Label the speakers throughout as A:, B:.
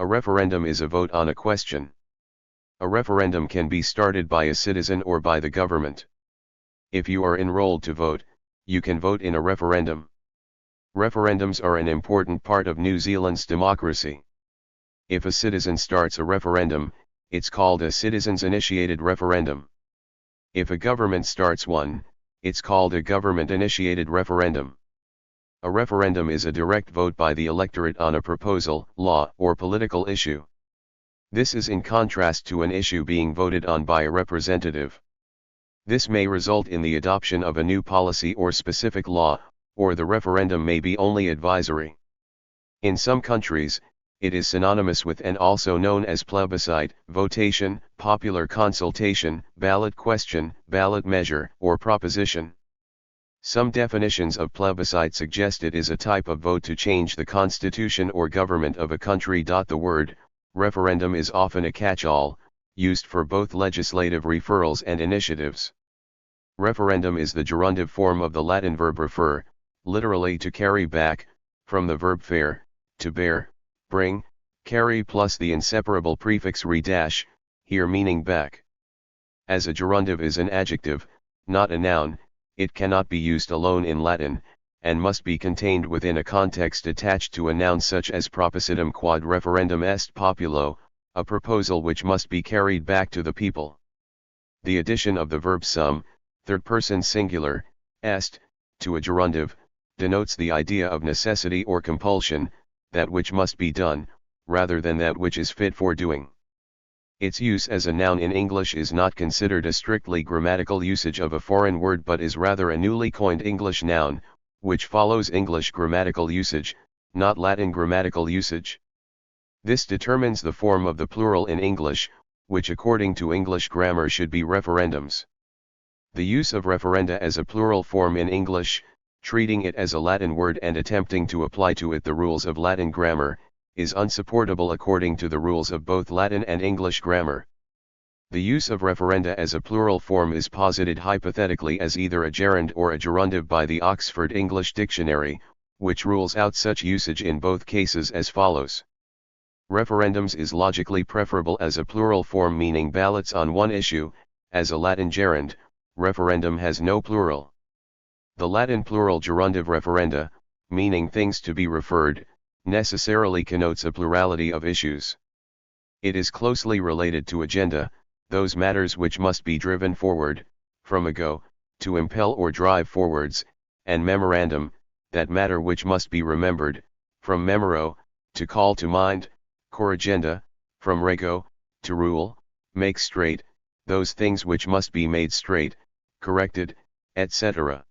A: A referendum is a vote on a question. A referendum can be started by a citizen or by the government. If you are enrolled to vote, you can vote in a referendum. Referendums are an important part of New Zealand's democracy. If a citizen starts a referendum, it's called a citizens-initiated referendum. If a government starts one, it's called a government-initiated referendum. A referendum is a direct vote by the electorate on a proposal, law, or political issue. This is in contrast to an issue being voted on by a representative. This may result in the adoption of a new policy or specific law, or the referendum may be only advisory. In some countries, it is synonymous with and also known as plebiscite, votation, popular consultation, ballot question, ballot measure, or proposition. Some definitions of plebiscite suggest it is a type of vote to change the constitution or government of a country. The word referendum is often a catch-all, used for both legislative referrals and initiatives. Referendum is the gerundive form of the Latin verb refer, literally to carry back, from the verb fere, to bear, bring, carry plus the inseparable prefix re-, here meaning back. As a gerundive is an adjective, not a noun, it cannot be used alone in Latin, and must be contained within a context attached to a noun such as propositum quod referendum est populo, a proposal which must be carried back to the people. The addition of the verb sum, third person singular, est, to a gerundive, denotes the idea of necessity or compulsion, that which must be done, rather than that which is fit for doing. Its use as a noun in English is not considered a strictly grammatical usage of a foreign word but is rather a newly coined English noun, which follows English grammatical usage, not Latin grammatical usage. This determines the form of the plural in English, which according to English grammar should be referendums. The use of referenda as a plural form in English, treating it as a Latin word and attempting to apply to it the rules of Latin grammar, is unsupportable according to the rules of both Latin and English grammar. The use of referenda as a plural form is posited hypothetically as either a gerund or a gerundive by the Oxford English Dictionary, which rules out such usage in both cases as follows. Referendums is logically preferable as a plural form meaning ballots on one issue. As a Latin gerund, referendum has no plural. The Latin plural gerundive referenda, meaning things to be referred, necessarily connotes a plurality of issues. It is closely related to agenda, those matters which must be driven forward, from a go, to impel or drive forwards, and memorandum, that matter which must be remembered, from memoro, to call to mind, corrigenda, from rego, to rule, make straight, those things which must be made straight, corrected, etc.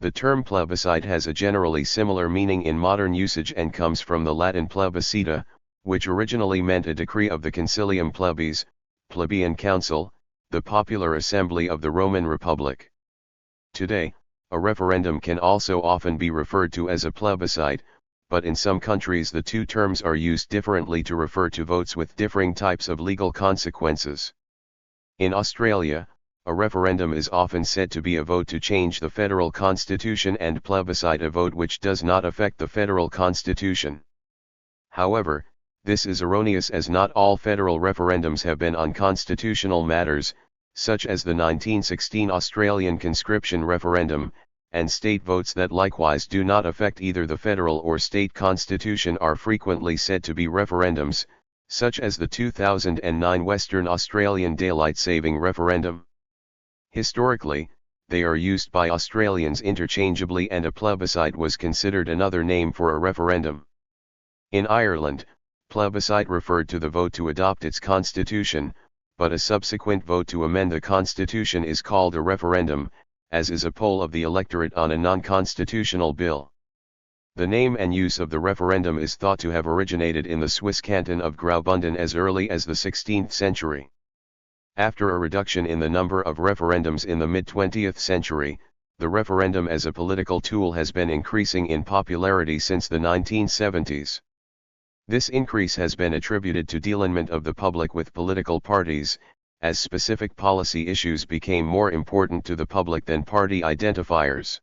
A: The term plebiscite has a generally similar meaning in modern usage and comes from the Latin plebiscita, which originally meant a decree of the concilium plebis, plebeian council, the popular assembly of the Roman Republic. Today, a referendum can also often be referred to as a plebiscite, but in some countries the two terms are used differently to refer to votes with differing types of legal consequences. In Australia, a referendum is often said to be a vote to change the federal constitution and plebiscite a vote which does not affect the federal constitution. However, this is erroneous as not all federal referendums have been on constitutional matters, such as the 1916 Australian conscription referendum, and state votes that likewise do not affect either the federal or state constitution are frequently said to be referendums, such as the 2009 Western Australian Daylight Saving Referendum. Historically, they are used by Australians interchangeably and a plebiscite was considered another name for a referendum. In Ireland, plebiscite referred to the vote to adopt its constitution, but a subsequent vote to amend the constitution is called a referendum, as is a poll of the electorate on a non-constitutional bill. The name and use of the referendum is thought to have originated in the Swiss canton of Graubünden as early as the 16th century. After a reduction in the number of referendums in the mid-20th century, the referendum as a political tool has been increasing in popularity since the 1970s. This increase has been attributed to dealignment of the public with political parties, as specific policy issues became more important to the public than party identifiers.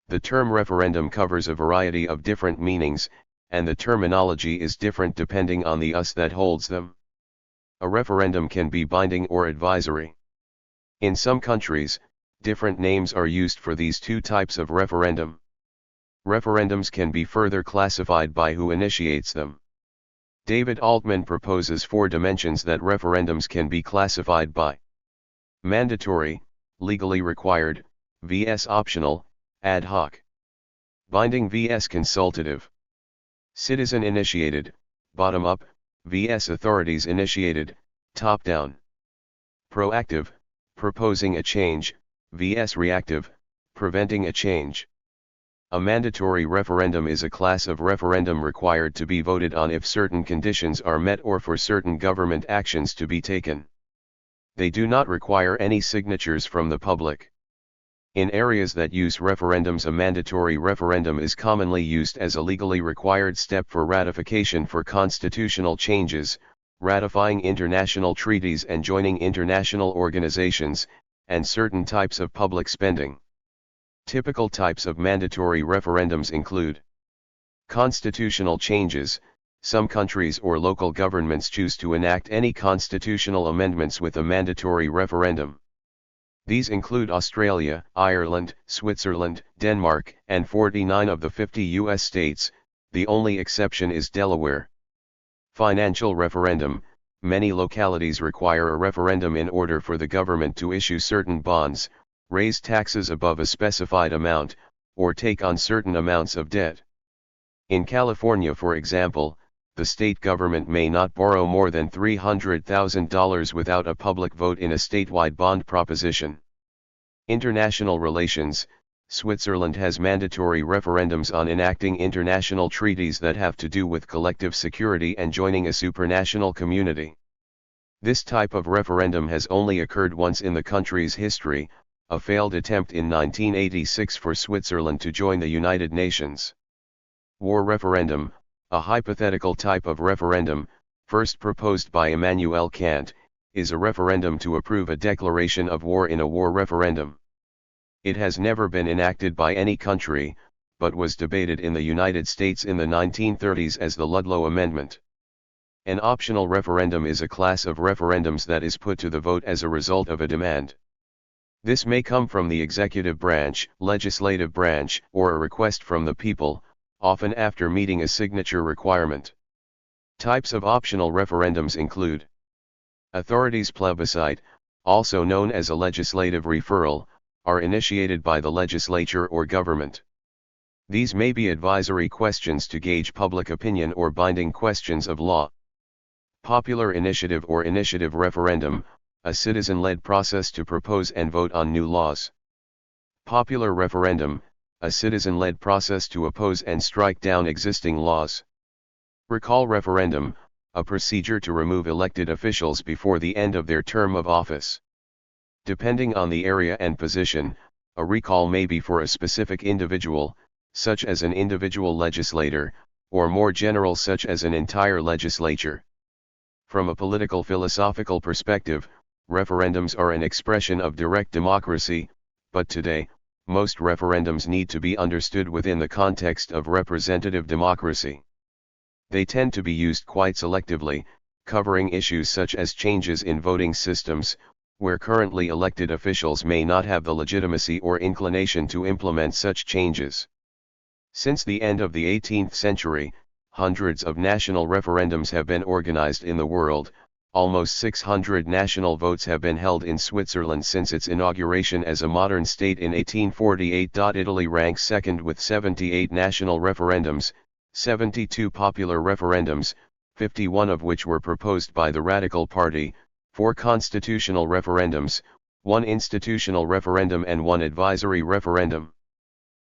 A: The term referendum covers a variety of different meanings, and the terminology is different depending on the us that holds them. A referendum can be binding or advisory. In some countries, different names are used for these two types of referendum. Referendums can be further classified by who initiates them. David Altman proposes 4 dimensions that referendums can be classified by: mandatory, legally required, vs optional, ad hoc; binding vs consultative; citizen initiated, bottom up, vs authorities initiated, top down; proactive, proposing a change, vs reactive, preventing a change. A mandatory referendum is a class of referendum required to be voted on if certain conditions are met or for certain government actions to be taken. They do not require any signatures from the public. In areas that use referendums, a mandatory referendum is commonly used as a legally required step for ratification for constitutional changes, ratifying international treaties and joining international organizations, and certain types of public spending. Typical types of mandatory referendums include constitutional changes. Some countries or local governments choose to enact any constitutional amendments with a mandatory referendum. These include Australia, Ireland, Switzerland, Denmark, and 49 of the 50 U.S. states. The only exception is Delaware. Financial referendum. Many localities require a referendum in order for the government to issue certain bonds, raise taxes above a specified amount, or take on certain amounts of debt. In California, for example, the state government may not borrow more than $300,000 without a public vote in a statewide bond proposition. International relations. Switzerland has mandatory referendums on enacting international treaties that have to do with collective security and joining a supranational community. This type of referendum has only occurred once in the country's history, a failed attempt in 1986 for Switzerland to join the United Nations. War referendum, a hypothetical type of referendum, first proposed by Immanuel Kant, is a referendum to approve a declaration of war in a war referendum. It has never been enacted by any country, but was debated in the United States in the 1930s as the Ludlow Amendment. An optional referendum is a class of referendums that is put to the vote as a result of a demand. This may come from the executive branch, legislative branch, or a request from the people, often after meeting a signature requirement. Types of optional referendums include authorities plebiscite, also known as a legislative referral, are initiated by the legislature or government. These may be advisory questions to gauge public opinion or binding questions of law. Popular initiative or initiative referendum, a citizen-led process to propose and vote on new laws. Popular referendum, a citizen-led process to oppose and strike down existing laws. Recall referendum, a procedure to remove elected officials before the end of their term of office. Depending on the area and position, a recall may be for a specific individual, such as an individual legislator, or more general such as an entire legislature. From a political philosophical perspective, referendums are an expression of direct democracy, but today, most referendums need to be understood within the context of representative democracy. They tend to be used quite selectively, covering issues such as changes in voting systems, where currently elected officials may not have the legitimacy or inclination to implement such changes. Since the end of the 18th century, hundreds of national referendums have been organized in the world. Almost 600 national votes have been held in Switzerland since its inauguration as a modern state in 1848. Italy ranks second with 78 national referendums, 72 popular referendums, 51 of which were proposed by the Radical Party, 4 constitutional referendums, 1 institutional referendum and 1 advisory referendum.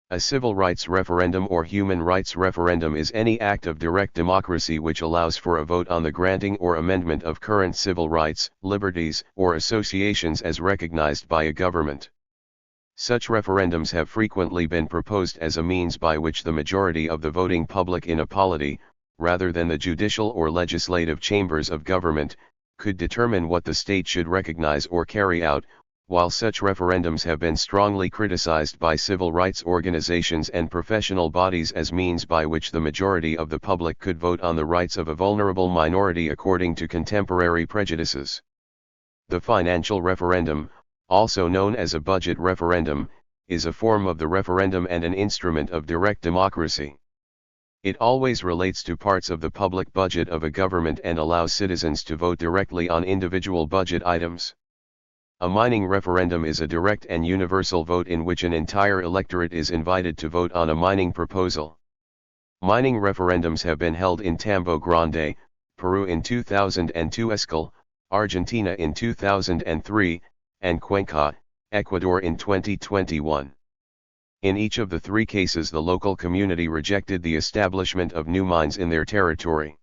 A: A civil rights referendum or human rights referendum is any act of direct democracy which allows for a vote on the granting or amendment of current civil rights, liberties, or associations as recognized by a government. Such referendums have frequently been proposed as a means by which the majority of the voting public in a polity, rather than the judicial or legislative chambers of government, could determine what the state should recognize or carry out, While such referendums have been strongly criticized by civil rights organizations and professional bodies as means by which the majority of the public could vote on the rights of a vulnerable minority according to contemporary prejudices. The financial referendum, also known as a budget referendum, is a form of the referendum and an instrument of direct democracy. It always relates to parts of the public budget of a government and allows citizens to vote directly on individual budget items. A mining referendum is a direct and universal vote in which an entire electorate is invited to vote on a mining proposal. Mining referendums have been held in Tambo Grande, Peru in 2002, Escalante, Argentina in 2003, and Cuenca, Ecuador in 2021. In each of the three cases, the local community rejected the establishment of new mines in their territory.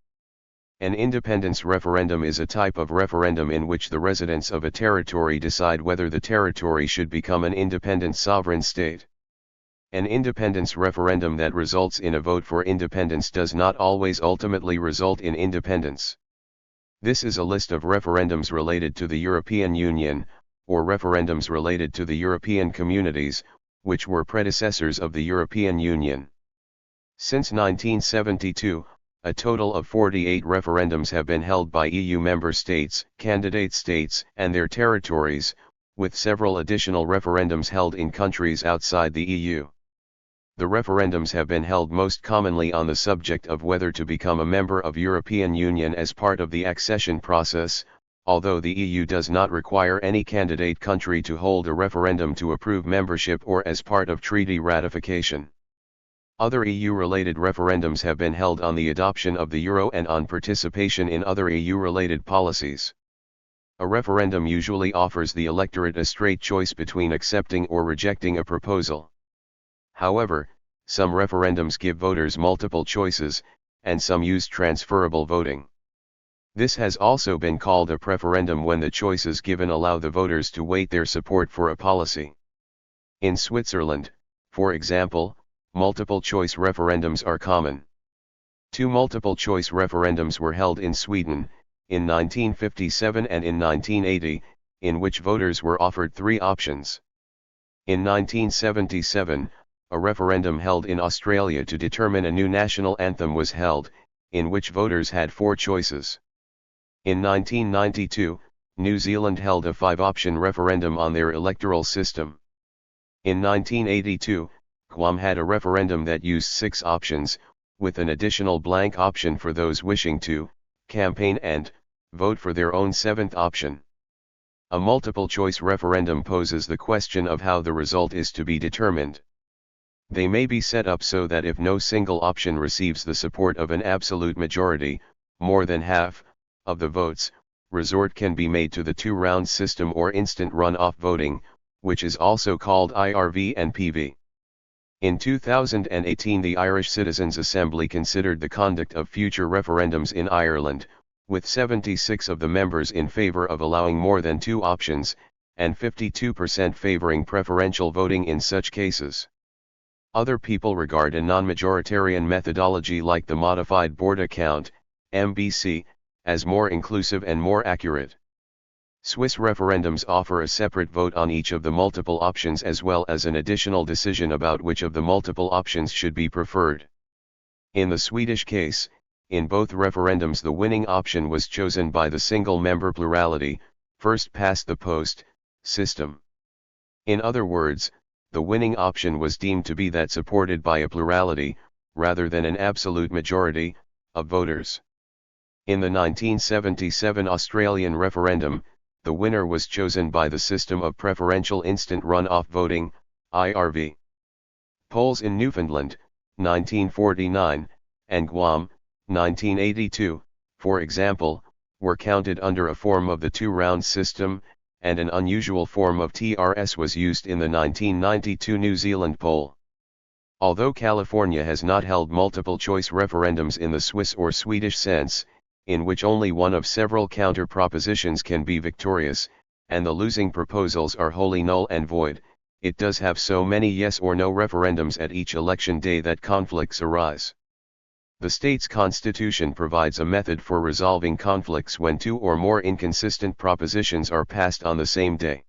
A: An independence referendum is a type of referendum in which the residents of a territory decide whether the territory should become an independent sovereign state. An independence referendum that results in a vote for independence does not always ultimately result in independence. This is a list of referendums related to the European Union, or referendums related to the European communities, which were predecessors of the European Union. Since 1972, a total of 48 referendums have been held by EU member states, candidate states, and their territories, with several additional referendums held in countries outside the EU. The referendums have been held most commonly on the subject of whether to become a member of European Union as part of the accession process, although the EU does not require any candidate country to hold a referendum to approve membership or as part of treaty ratification. Other EU-related referendums have been held on the adoption of the euro and on participation in other EU-related policies. A referendum usually offers the electorate a straight choice between accepting or rejecting a proposal. However, some referendums give voters multiple choices, and some use transferable voting. This has also been called a preferendum when the choices given allow the voters to weight their support for a policy. In Switzerland, for example, multiple-choice referendums are common. 2 multiple-choice referendums were held in Sweden, in 1957 and in 1980, in which voters were offered 3 options. In 1977, a referendum held in Australia to determine a new national anthem was held, in which voters had 4 choices. In 1992, New Zealand held a 5-option referendum on their electoral system. In 1982, Guam had a referendum that used 6 options, with an additional blank option for those wishing to campaign and vote for their own 7th option. A multiple-choice referendum poses the question of how the result is to be determined. They may be set up so that if no single option receives the support of an absolute majority, more than half, of the votes, resort can be made to the 2-round system or instant runoff voting, which is also called IRV and PV. In 2018, the Irish Citizens' Assembly considered the conduct of future referendums in Ireland, with 76 of the members in favour of allowing more than 2 options, and 52% favouring preferential voting in such cases. Other people regard a non-majoritarian methodology like the Modified Border Count, MBC, as more inclusive and more accurate. Swiss referendums offer a separate vote on each of the multiple options as well as an additional decision about which of the multiple options should be preferred. In the Swedish case, in both referendums the winning option was chosen by the single-member plurality, first past the post, system. In other words, the winning option was deemed to be that supported by a plurality, rather than an absolute majority, of voters. In the 1977 Australian referendum, the winner was chosen by the system of preferential instant runoff voting, IRV. Polls in Newfoundland, 1949, and Guam, 1982, for example, were counted under a form of the 2-round system, and an unusual form of TRS was used in the 1992 New Zealand poll. Although California has not held multiple-choice referendums in the Swiss or Swedish sense, in which only one of several counter-propositions can be victorious, and the losing proposals are wholly null and void, it does have so many yes or no referendums at each election day that conflicts arise. The state's constitution provides a method for resolving conflicts when 2 or more inconsistent propositions are passed on the same day.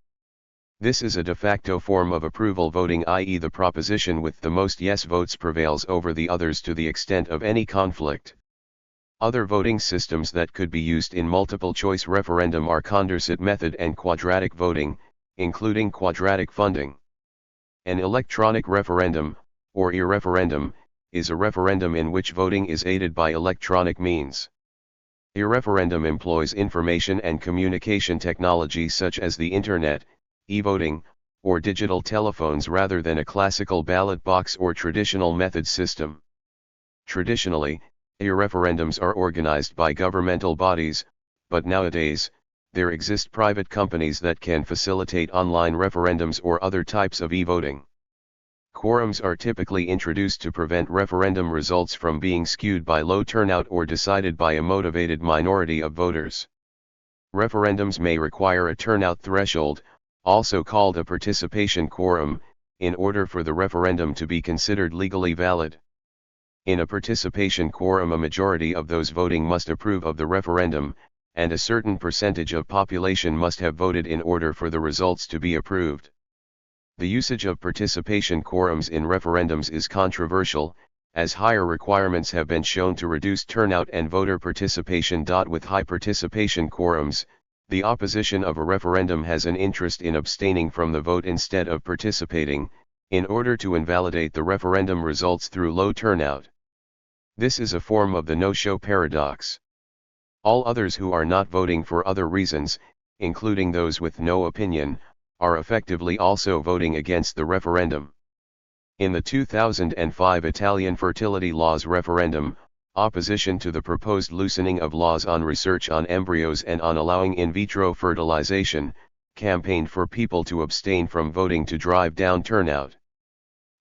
A: This is a de facto form of approval voting, i.e. the proposition with the most yes votes prevails over the others to the extent of any conflict. Other voting systems that could be used in multiple-choice referendum are Condorcet method and quadratic voting, including quadratic funding. An electronic referendum, or e-referendum, is a referendum in which voting is aided by electronic means. E-referendum employs information and communication technology such as the Internet, e-voting, or digital telephones rather than a classical ballot box or traditional method system. Traditionally, e-referendums are organized by governmental bodies, but nowadays, there exist private companies that can facilitate online referendums or other types of e-voting. Quorums are typically introduced to prevent referendum results from being skewed by low turnout or decided by a motivated minority of voters. Referendums may require a turnout threshold, also called a participation quorum, in order for the referendum to be considered legally valid. In a participation quorum, a majority of those voting must approve of the referendum, and a certain percentage of population must have voted in order for the results to be approved. The usage of participation quorums in referendums is controversial, as higher requirements have been shown to reduce turnout and voter participation. With high participation quorums, the opposition of a referendum has an interest in abstaining from the vote instead of participating, in order to invalidate the referendum results through low turnout. This is a form of the no-show paradox. All others who are not voting for other reasons, including those with no opinion, are effectively also voting against the referendum. In the 2005 Italian fertility laws referendum, opposition to the proposed loosening of laws on research on embryos and on allowing in vitro fertilization, campaigned for people to abstain from voting to drive down turnout.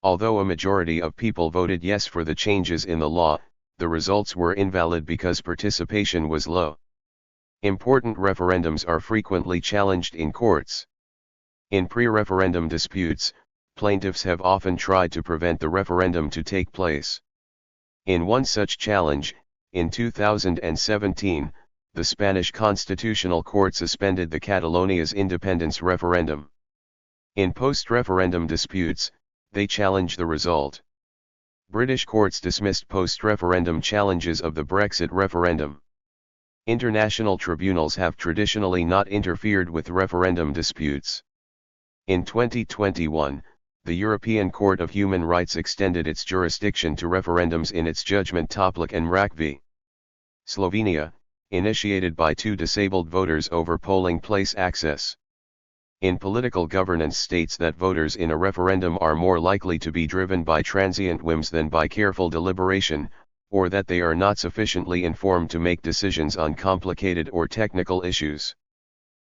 A: Although a majority of people voted yes for the changes in the law, the results were invalid because participation was low. Important referendums are frequently challenged in courts. In pre-referendum disputes, plaintiffs have often tried to prevent the referendum to take place. In one such challenge, in 2017, the Spanish Constitutional Court suspended the Catalonia's independence referendum. In post-referendum disputes, they challenge the result. British courts dismissed post-referendum challenges of the Brexit referendum. International tribunals have traditionally not interfered with referendum disputes. In 2021, the European Court of Human Rights extended its jurisdiction to referendums in its judgment Toplic and Rak v. Slovenia, initiated by two disabled voters over polling place access. In political governance states that voters in a referendum are more likely to be driven by transient whims than by careful deliberation, or that they are not sufficiently informed to make decisions on complicated or technical issues.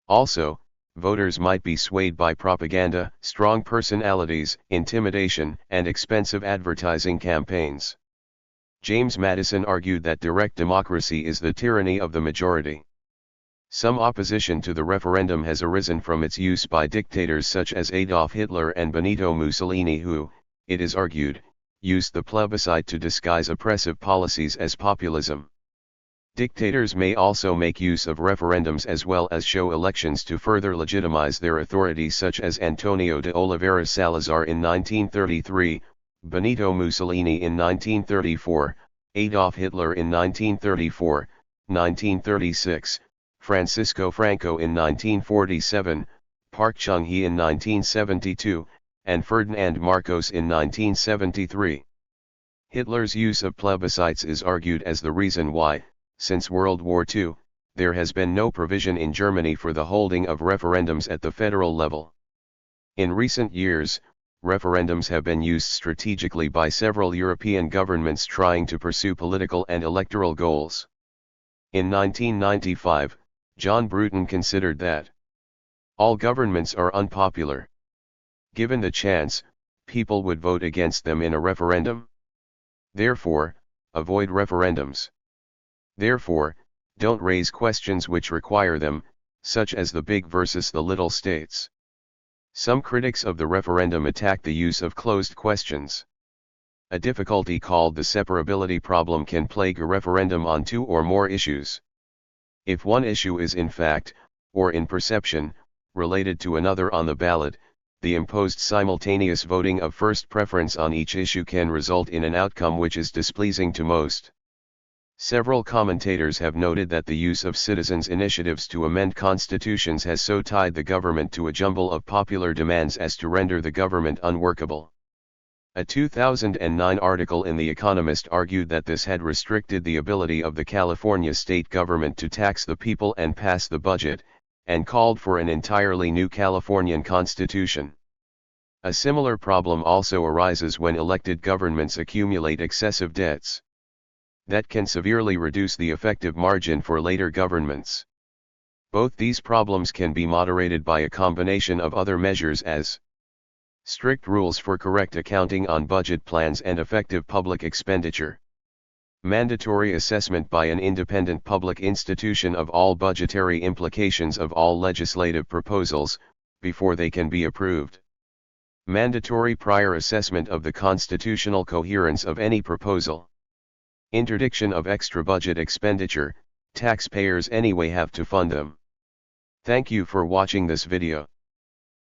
A: Also, voters might be swayed by propaganda, strong personalities, intimidation, and expensive advertising campaigns. James Madison argued that direct democracy is the tyranny of the majority. Some opposition to the referendum has arisen from its use by dictators such as Adolf Hitler and Benito Mussolini who, it is argued, used the plebiscite to disguise oppressive policies as populism. Dictators may also make use of referendums as well as show elections to further legitimize their authority, such as Antonio de Oliveira Salazar in 1933, Benito Mussolini in 1934, Adolf Hitler in 1934, 1936, Francisco Franco in 1947, Park Chung-hee in 1972, and Ferdinand Marcos in 1973. Hitler's use of plebiscites is argued as the reason why, since World War II, there has been no provision in Germany for the holding of referendums at the federal level. In recent years, referendums have been used strategically by several European governments trying to pursue political and electoral goals. In 1995, John Bruton considered that all governments are unpopular. Given the chance, people would vote against them in a referendum. Therefore, avoid referendums. Therefore, don't raise questions which require them, such as the big versus the little states. Some critics of the referendum attack the use of closed questions. A difficulty called the separability problem can plague a referendum on two or more issues. If one issue is in fact, or in perception, related to another on the ballot, the imposed simultaneous voting of first preference on each issue can result in an outcome which is displeasing to most. Several commentators have noted that the use of citizens' initiatives to amend constitutions has so tied the government to a jumble of popular demands as to render the government unworkable. A 2009 article in The Economist argued that this had restricted the ability of the California state government to tax the people and pass the budget, and called for an entirely new Californian constitution. A similar problem also arises when elected governments accumulate excessive debts. That can severely reduce the effective margin for later governments. Both these problems can be moderated by a combination of other measures as strict rules for correct accounting on budget plans and effective public expenditure, mandatory assessment by an independent public institution of all budgetary implications of all legislative proposals, before they can be approved, mandatory prior assessment of the constitutional coherence of any proposal, interdiction of extra budget expenditure. Taxpayers anyway have to fund them. Thank you for watching this video.